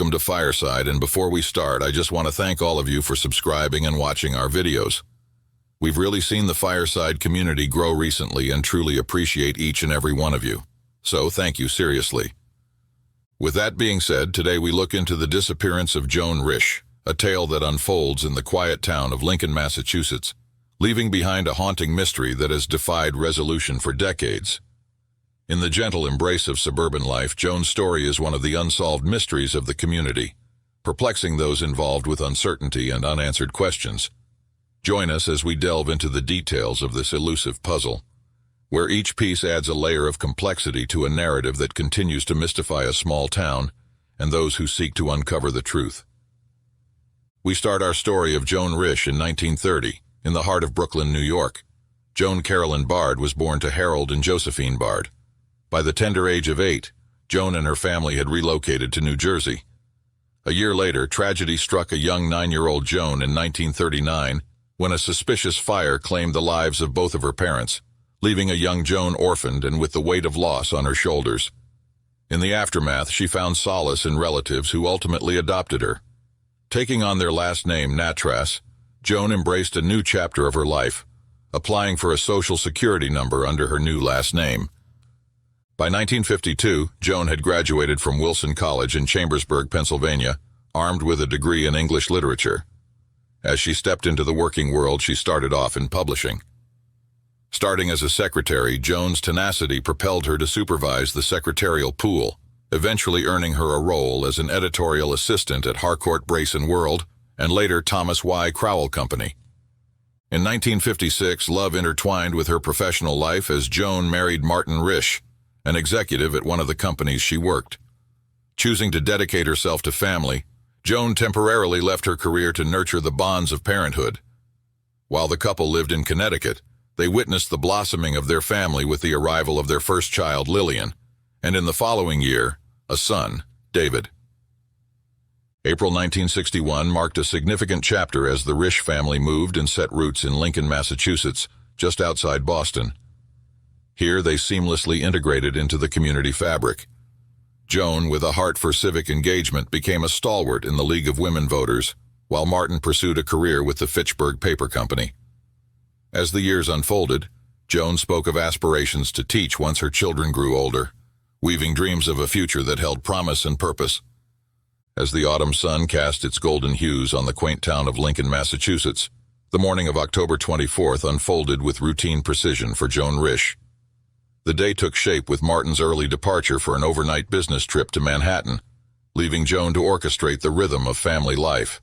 welcome to Fireside, and before we start, I just want to thank all of you for subscribing and watching our videos. We've really seen the Fireside community grow recently and truly appreciate each and every one of you. So thank you seriously. With that being said, today we look into the disappearance of Joan Risch, a tale that unfolds in the quiet town of Lincoln, Massachusetts, leaving behind a haunting mystery that has defied resolution for decades. In the gentle embrace of suburban life, Joan's story is one of the unsolved mysteries of the community, perplexing those involved with uncertainty and unanswered questions. Join us as we delve into the details of this elusive puzzle, where each piece adds a layer of complexity to a narrative that continues to mystify a small town and those who seek to uncover the truth. We start our story of Joan Risch in 1930, in the heart of Brooklyn, New York. Joan Carolyn Bard was born to Harold and Josephine Bard. By the tender age of 8, Joan and her family had relocated to New Jersey. A year later, tragedy struck a young 9-year-old Joan in 1939 when a suspicious fire claimed the lives of both of her parents, leaving a young Joan orphaned and with the weight of loss on her shoulders. In the aftermath, she found solace in relatives who ultimately adopted her. Taking on their last name, Natras, Joan embraced a new chapter of her life, applying for a social security number under her new last name. By 1952, Joan had graduated from Wilson College in Chambersburg, Pennsylvania, armed with a degree in English literature. As she stepped into the working world, she started off in publishing. Starting as a secretary, Joan's tenacity propelled her to supervise the secretarial pool, eventually earning her a role as an editorial assistant at Harcourt Brace & World and later Thomas Y. Crowell Company. In 1956, love intertwined with her professional life as Joan married Martin Risch, an executive at one of the companies she worked. Choosing to dedicate herself to family, Joan temporarily left her career to nurture the bonds of parenthood. While the couple lived in Connecticut, they witnessed the blossoming of their family with the arrival of their first child, Lillian, and in the following year, a son, David. April 1961 marked a significant chapter as the Risch family moved and set roots in Lincoln, Massachusetts, just outside Boston. Here they seamlessly integrated into the community fabric. Joan, with a heart for civic engagement, became a stalwart in the League of Women Voters, while Martin pursued a career with the Fitchburg Paper Company. As the years unfolded, Joan spoke of aspirations to teach once her children grew older, weaving dreams of a future that held promise and purpose. As the autumn sun cast its golden hues on the quaint town of Lincoln, Massachusetts, the morning of October 24th unfolded with routine precision for Joan Risch. The day took shape with Martin's early departure for an overnight business trip to Manhattan, leaving Joan to orchestrate the rhythm of family life.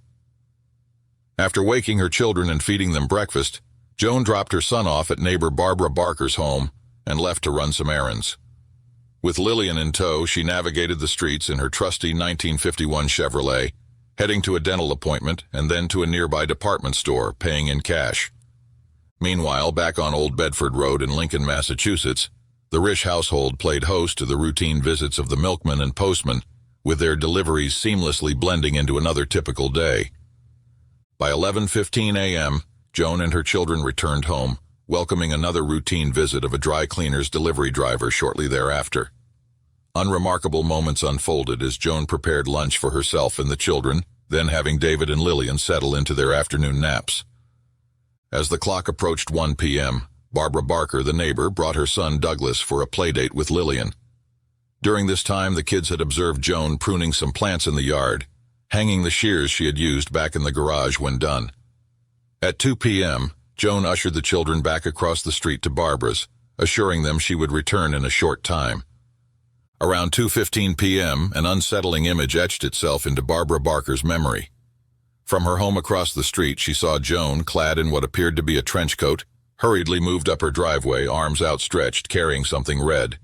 After waking her children and feeding them breakfast, Joan dropped her son off at neighbor Barbara Barker's home and left to run some errands. With Lillian in tow, she navigated the streets in her trusty 1951 Chevrolet, heading to a dental appointment and then to a nearby department store, paying in cash. Meanwhile, back on Old Bedford Road in Lincoln, Massachusetts, the Risch household played host to the routine visits of the milkman and postman, with their deliveries seamlessly blending into another typical day. By 11:15 a.m., Joan and her children returned home, welcoming another routine visit of a dry cleaner's delivery driver shortly thereafter. Unremarkable moments unfolded as Joan prepared lunch for herself and the children, then having David and Lillian settle into their afternoon naps. As the clock approached 1 p.m., Barbara Barker, the neighbor, brought her son Douglas for a playdate with Lillian. During this time, the kids had observed Joan pruning some plants in the yard, hanging the shears she had used back in the garage when done. At 2 p.m., Joan ushered the children back across the street to Barbara's, assuring them she would return in a short time. Around 2:15 p.m., an unsettling image etched itself into Barbara Barker's memory. From her home across the street, she saw Joan, clad in what appeared to be a trench coat, hurriedly moved up her driveway, arms outstretched, carrying something red.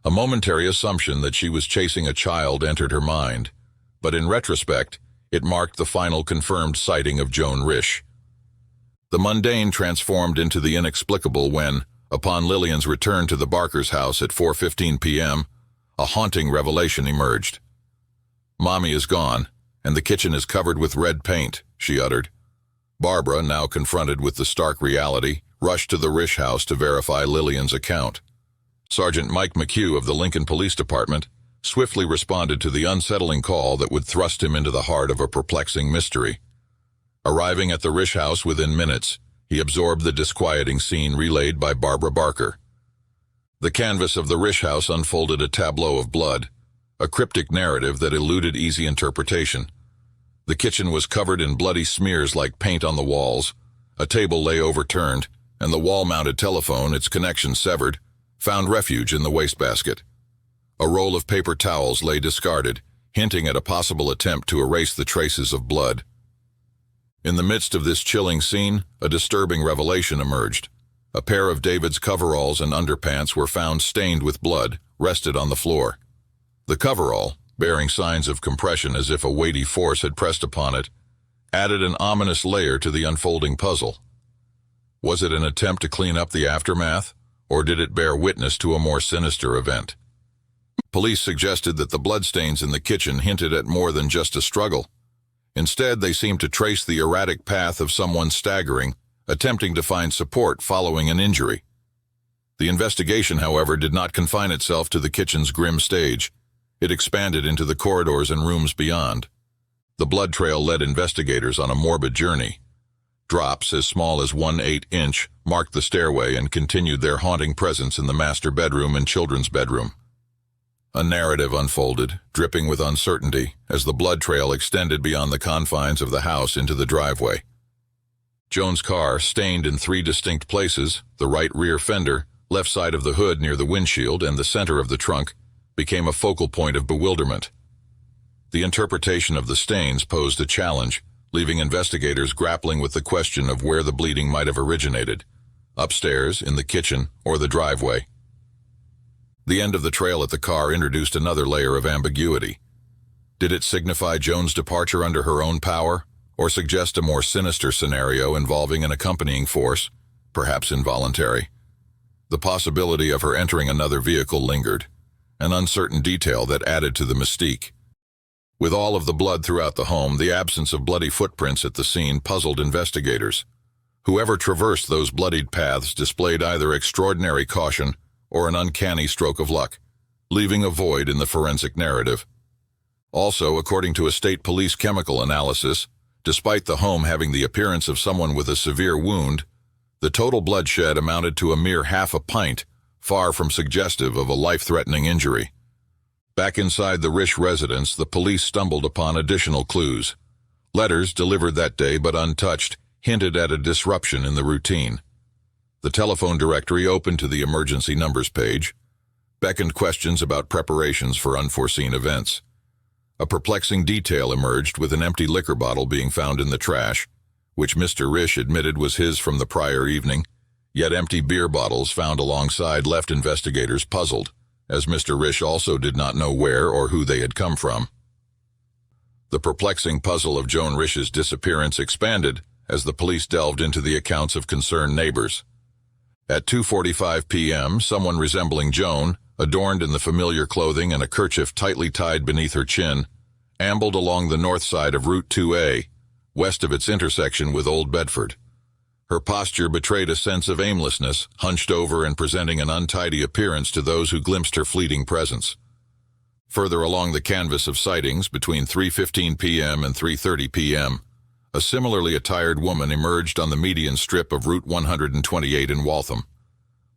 A momentary assumption that she was chasing a child entered her mind, but in retrospect, it marked the final confirmed sighting of Joan Risch. The mundane transformed into the inexplicable when, upon Lillian's return to the Barkers' house at 4:15 p.m., a haunting revelation emerged. "Mommy is gone, and the kitchen is covered with red paint," she uttered. Barbara, now confronted with the stark reality, rushed to the Risch house to verify Lillian's account. Sergeant Mike McHugh of the Lincoln Police Department swiftly responded to the unsettling call that would thrust him into the heart of a perplexing mystery. Arriving at the Risch house within minutes, he absorbed the disquieting scene relayed by Barbara Barker. The canvas of the Risch house unfolded a tableau of blood, a cryptic narrative that eluded easy interpretation. The kitchen was covered in bloody smears like paint on the walls, a table lay overturned, and the wall-mounted telephone, its connection severed, found refuge in the wastebasket. A roll of paper towels lay discarded, hinting at a possible attempt to erase the traces of blood. In the midst of this chilling scene, a disturbing revelation emerged. A pair of David's coveralls and underpants were found stained with blood, rested on the floor. The coverall, bearing signs of compression as if a weighty force had pressed upon it, added an ominous layer to the unfolding puzzle. Was it an attempt to clean up the aftermath, or did it bear witness to a more sinister event? Police suggested that the bloodstains in the kitchen hinted at more than just a struggle. Instead, they seemed to trace the erratic path of someone staggering, attempting to find support following an injury. The investigation, however, did not confine itself to the kitchen's grim stage. It expanded into the corridors and rooms beyond. The blood trail led investigators on a morbid journey. Drops as small as 1/8 inch marked the stairway and continued their haunting presence in the master bedroom and children's bedroom. A narrative unfolded, dripping with uncertainty, as the blood trail extended beyond the confines of the house into the driveway. Joan's car, stained in 3 distinct places, the right rear fender, left side of the hood near the windshield, and the center of the trunk, became a focal point of bewilderment. The interpretation of the stains posed a challenge, leaving investigators grappling with the question of where the bleeding might have originated, upstairs, in the kitchen, or the driveway. The end of the trail at the car introduced another layer of ambiguity. Did it signify Joan's departure under her own power, or suggest a more sinister scenario involving an accompanying force, perhaps involuntary? The possibility of her entering another vehicle lingered, an uncertain detail that added to the mystique. With all of the blood throughout the home, the absence of bloody footprints at the scene puzzled investigators. Whoever traversed those bloodied paths displayed either extraordinary caution or an uncanny stroke of luck, leaving a void in the forensic narrative. Also, according to a state police chemical analysis, despite the home having the appearance of someone with a severe wound, the total bloodshed amounted to a mere half a pint, far from suggestive of a life-threatening injury. Back inside the Risch residence, the police stumbled upon additional clues. Letters delivered that day but untouched hinted at a disruption in the routine. The telephone directory opened to the emergency numbers page, beckoned questions about preparations for unforeseen events. A perplexing detail emerged with an empty liquor bottle being found in the trash, which Mr. Risch admitted was his from the prior evening, yet empty beer bottles found alongside left investigators puzzled, as Mr. Risch also did not know where or who they had come from. The perplexing puzzle of Joan Risch's disappearance expanded as the police delved into the accounts of concerned neighbors. At 2:45 p.m., someone resembling Joan, adorned in the familiar clothing and a kerchief tightly tied beneath her chin, ambled along the north side of Route 2A, west of its intersection with Old Bedford. Her posture betrayed a sense of aimlessness, hunched over and presenting an untidy appearance to those who glimpsed her fleeting presence. Further along the canvas of sightings, between 3:15 p.m. and 3:30 p.m., a similarly attired woman emerged on the median strip of Route 128 in Waltham.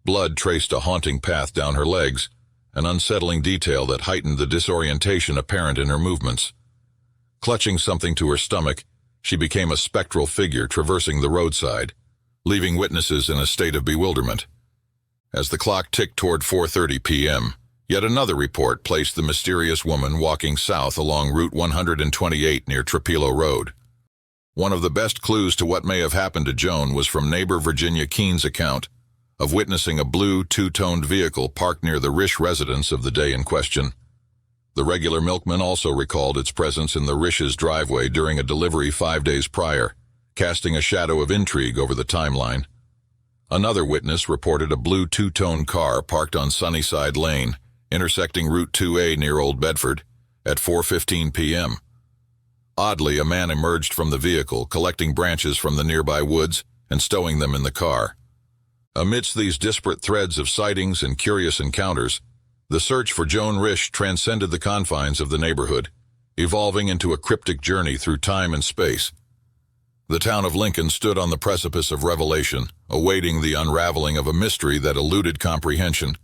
Blood traced a haunting path down her legs, an unsettling detail that heightened the disorientation apparent in her movements. Clutching something to her stomach, she became a spectral figure traversing the roadside, leaving witnesses in a state of bewilderment. As the clock ticked toward 4:30 p.m., yet another report placed the mysterious woman walking south along Route 128 near Trapilo Road. One of the best clues to what may have happened to Joan was from neighbor Virginia Keene's account of witnessing a blue two-toned vehicle parked near the Risch residence of the day in question. The regular milkman also recalled its presence in the Risch's driveway during a delivery 5 days prior, casting a shadow of intrigue over the timeline. Another witness reported a blue two-tone car parked on Sunnyside Lane, intersecting Route 2A near Old Bedford, at 4:15 p.m. Oddly, a man emerged from the vehicle, collecting branches from the nearby woods and stowing them in the car. Amidst these disparate threads of sightings and curious encounters, The search for Joan Risch transcended the confines of the neighborhood, evolving into a cryptic journey through time and space. The town of Lincoln stood on the precipice of revelation, awaiting the unraveling of a mystery that eluded comprehension.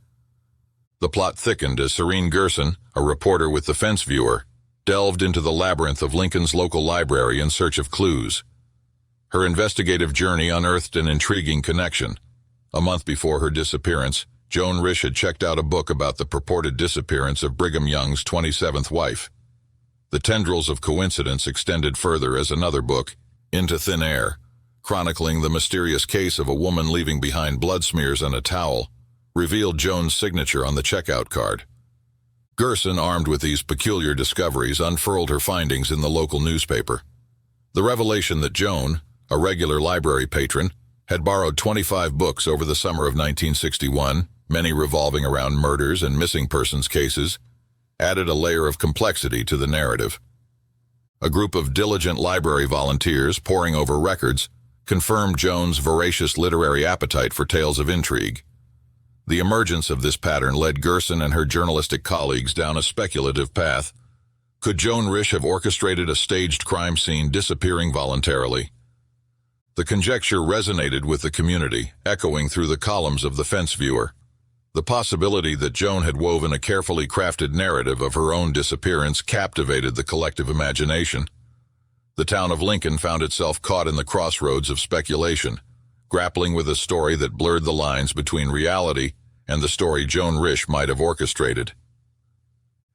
The plot thickened as Serene Gerson, a reporter with the Fence Viewer, delved into the labyrinth of Lincoln's local library in search of clues. Her investigative journey unearthed an intriguing connection. A month before her disappearance, Joan Risch had checked out a book about the purported disappearance of Brigham Young's 27th wife. The tendrils of coincidence extended further as another book, Into Thin Air, chronicling the mysterious case of a woman leaving behind blood smears and a towel, revealed Joan's signature on the checkout card. Gerson, armed with these peculiar discoveries, unfurled her findings in the local newspaper. The revelation that Joan, a regular library patron, had borrowed 25 books over the summer of 1961, many revolving around murders and missing persons cases, added a layer of complexity to the narrative. A group of diligent library volunteers poring over records confirmed Joan's voracious literary appetite for tales of intrigue. The emergence of this pattern led Gerson and her journalistic colleagues down a speculative path. Could Joan Risch have orchestrated a staged crime scene, disappearing voluntarily? The conjecture resonated with the community, echoing through the columns of the Fence Viewer. The possibility that Joan had woven a carefully crafted narrative of her own disappearance captivated the collective imagination. The town of Lincoln found itself caught in the crossroads of speculation, grappling with a story that blurred the lines between reality and the story Joan Risch might have orchestrated.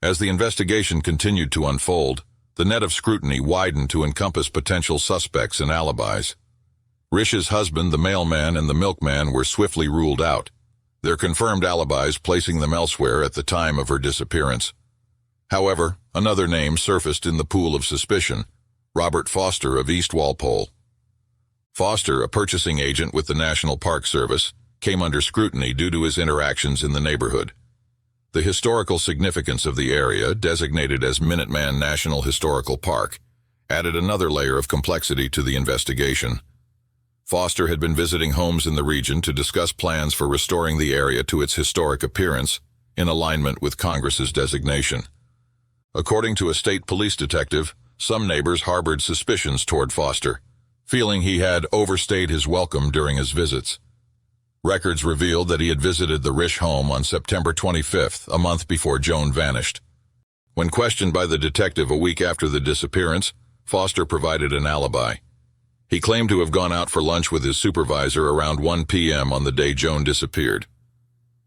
As the investigation continued to unfold, the net of scrutiny widened to encompass potential suspects and alibis. Risch's husband, the mailman, and the milkman were swiftly ruled out, their confirmed alibis placing them elsewhere at the time of her disappearance. However, another name surfaced in the pool of suspicion: Robert Foster of East Walpole. Foster, a purchasing agent with the National Park Service, came under scrutiny due to his interactions in the neighborhood. The historical significance of the area, designated as Minuteman National Historical Park, added another layer of complexity to the investigation. Foster had been visiting homes in the region to discuss plans for restoring the area to its historic appearance, in alignment with Congress's designation. According to a state police detective, some neighbors harbored suspicions toward Foster, feeling he had overstayed his welcome during his visits. Records revealed that he had visited the Risch home on September 25th, a month before Joan vanished. When questioned by the detective a week after the disappearance, Foster provided an alibi. He claimed to have gone out for lunch with his supervisor around 1 p.m. on the day Joan disappeared.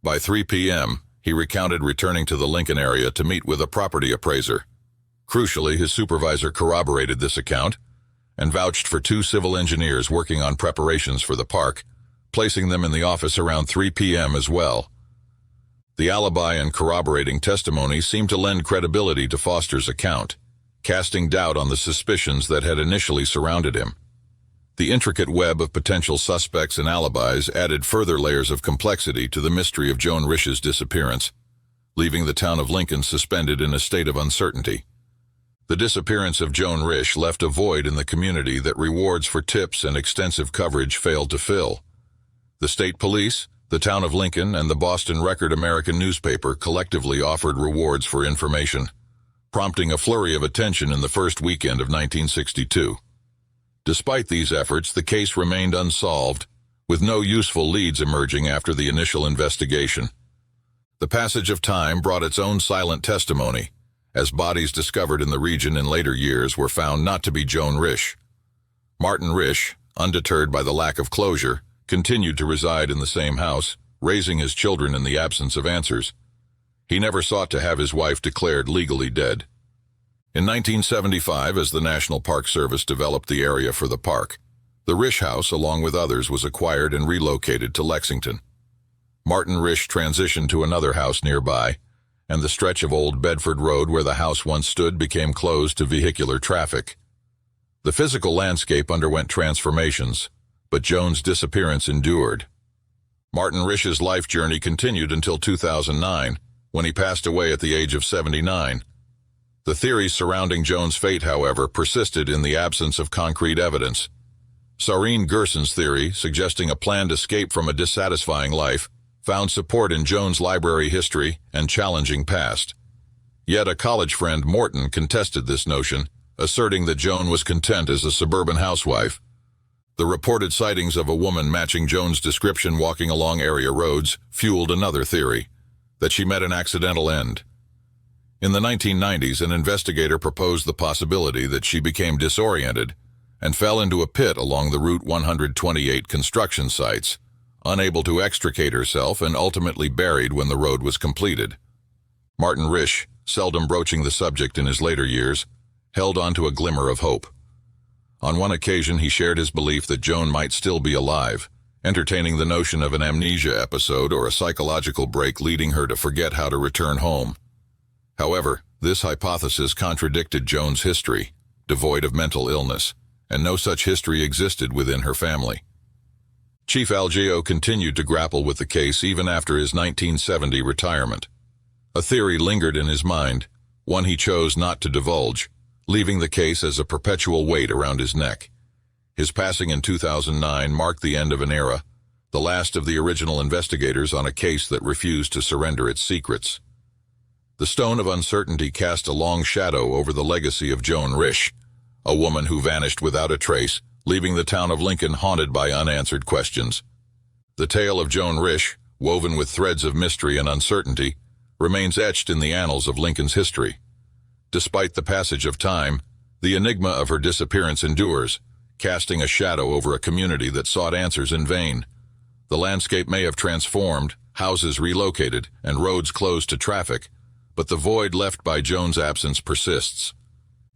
By 3 p.m., he recounted returning to the Lincoln area to meet with a property appraiser. Crucially, his supervisor corroborated this account and vouched for 2 civil engineers working on preparations for the park, placing them in the office around 3 p.m. as well. The alibi and corroborating testimony seemed to lend credibility to Foster's account, casting doubt on the suspicions that had initially surrounded him. The intricate web of potential suspects and alibis added further layers of complexity to the mystery of Joan Risch's disappearance, leaving the town of Lincoln suspended in a state of uncertainty. The disappearance of Joan Risch left a void in the community that rewards for tips and extensive coverage failed to fill. The state police, the town of Lincoln, and the Boston Record American newspaper collectively offered rewards for information, prompting a flurry of attention in the first weekend of 1962. Despite these efforts, the case remained unsolved, with no useful leads emerging after the initial investigation. The passage of time brought its own silent testimony, as bodies discovered in the region in later years were found not to be Joan Risch. Martin Risch, undeterred by the lack of closure, continued to reside in the same house, raising his children in the absence of answers. He never sought to have his wife declared legally dead. In 1975, as the National Park Service developed the area for the park, the Risch House, along with others, was acquired and relocated to Lexington. Martin Risch transitioned to another house nearby, and the stretch of Old Bedford Road where the house once stood became closed to vehicular traffic. The physical landscape underwent transformations, but Joan's disappearance endured. Martin Risch's life journey continued until 2009, when he passed away at the age of 79. The theories surrounding Joan's fate, however, persisted in the absence of concrete evidence. Serene Gerson's theory, suggesting a planned escape from a dissatisfying life, found support in Joan's library history and challenging past. Yet a college friend, Morton, contested this notion, asserting that Joan was content as a suburban housewife. The reported sightings of a woman matching Joan's description walking along area roads fueled another theory, that she met an accidental end. In the 1990s, an investigator proposed the possibility that she became disoriented and fell into a pit along the Route 128 construction sites, unable to extricate herself and ultimately buried when the road was completed. Martin Risch, seldom broaching the subject in his later years, held on to a glimmer of hope. On one occasion, he shared his belief that Joan might still be alive, entertaining the notion of an amnesia episode or a psychological break leading her to forget how to return home. However, this hypothesis contradicted Joan's history, devoid of mental illness, and no such history existed within her family. Chief Algeo continued to grapple with the case even after his 1970 retirement. A theory lingered in his mind, one he chose not to divulge, leaving the case as a perpetual weight around his neck. His passing in 2009 marked the end of an era, the last of the original investigators on a case that refused to surrender its secrets. The stone of uncertainty cast a long shadow over the legacy of Joan Risch, a woman who vanished without a trace, leaving the town of Lincoln haunted by unanswered questions. The tale of Joan Risch, woven with threads of mystery and uncertainty, remains etched in the annals of Lincoln's history. Despite the passage of time, the enigma of her disappearance endures, casting a shadow over a community that sought answers in vain. The landscape may have transformed, houses relocated, and roads closed to traffic, but the void left by Joan's absence persists.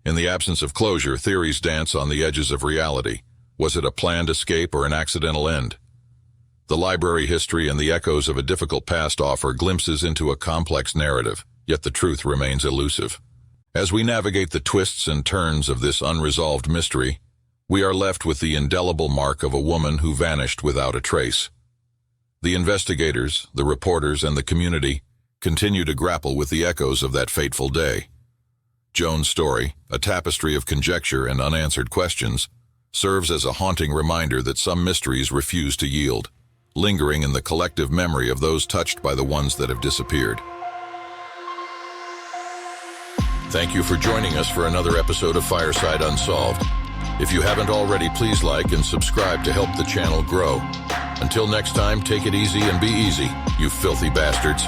In the absence of closure, theories dance on the edges of reality. Was it a planned escape or an accidental end? The library history and the echoes of a difficult past offer glimpses into a complex narrative, yet the truth remains elusive. As we navigate the twists and turns of this unresolved mystery, we are left with the indelible mark of a woman who vanished without a trace. The investigators, the reporters, and the community continue to grapple with the echoes of that fateful day. Joan's story, a tapestry of conjecture and unanswered questions, serves as a haunting reminder that some mysteries refuse to yield, lingering in the collective memory of those touched by the ones that have disappeared. Thank you for joining us for another episode of Fireside Unsolved. If you haven't already, please like and subscribe to help the channel grow. Until next time, take it easy and be easy, you filthy bastards.